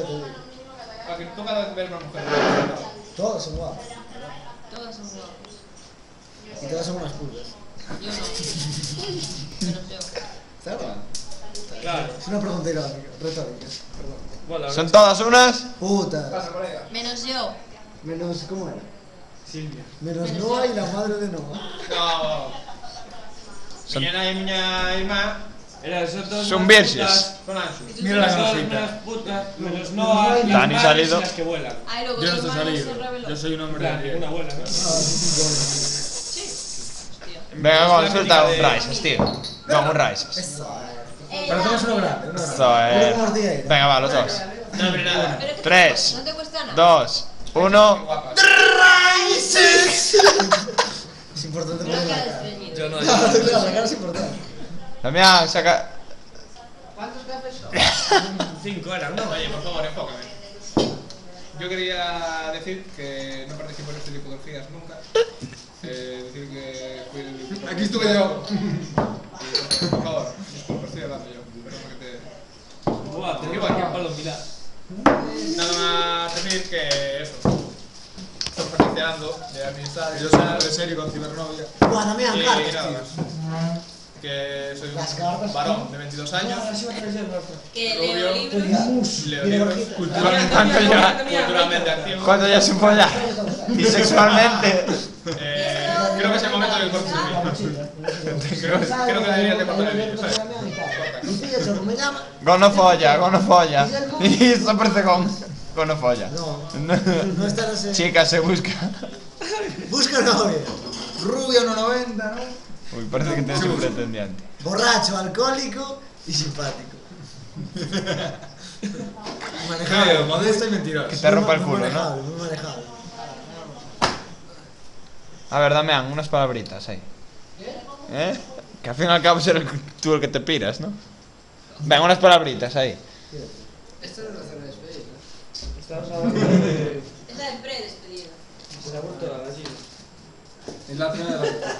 ya te digo. A que toca ver una mujer. Todos son guapos. Todos son guapos. Y todas son unas putas. Yo no. Menos yo. ¿Cerda? Claro. Es una pregunta irónica, retórica. Perdón. Bueno, ¿Son todas unas? Putas. Pasa, colega. Menos yo. Menos, ¿cómo era? Silvia. Menos Noah y la madre de Noah. No. Miña e miña irmá. Son todas Son unas virxes. putas con anxos. Mira la Son cosita. unas putas, menos Noah y Dani las salido. y las que vuelan. Ay, luego Yo no tu estoy hermano se salido. reveló. Yo soy un hombre Claro, de ninguna bien. vuela, ¿no? Sí. Hostia. Venga, vamos, La suelta mítica un de- Rises, tío. Vamos, un Rises. Eso. Ey, Pero hacemos dame. uno grande, uno grande. Eso es. Uno mordida ahí. Venga, va, los dos. No, hombre, nada. Pero que 3, no te cuesta nada. 2, 1. Guapa. Es importante Pero poner que la ha cara. desprendido. Yo no, Claro, yo claro, la cara es importante. Damián, saca. ¿Cuántos cafés son? 5 eran, ¿no? Oye, por favor, enfócame. Yo quería decir que no participo en este tipo de orgías nunca. Decir que fui el... Aquí estuve yo. Por favor, disculpa, estoy hablando yo. Perdona que te... Buah, te digo aquí en Pablo Milán. Nada más decir que eso. Estoy practicando de amistad Yo soy un hombre serio con cibernovia. Buah, Damián, y cartas, nada tío. más. Que soy Las cartas, un varón de 22 años. Que Rubio. leo libros. Leo libros. Culturalmente activo. ¿Cuánto ya se folla? Y sexualmente. Creo que es el momento de cortar el vídeo. Creo que deberías de cortar el vídeo, ¿sabes? Y pilla chorro, me llama. Gono folla. Y eso parece gono folla. No, no está ese. Chica se busca. Busca novia. Rubia 1,90, ¿no? Uy, parece que tienes un pretendiente. Borracho, alcohólico y simpático. Creo, Manejable. modesta y mentirosa. Que te rompa el Muy culo, manejable, ¿no? muy manejable. A ver, Damián, unas palabritas ahí. ¿Eh? Que al fin y al cabo serás tú el que te piras, ¿no? Venga, unas palabritas ahí. Esto no es hacer despedida. Estamos hablando de... Es la de pre-despedida. Se ha vuelto a la gallina. Es la cena de la...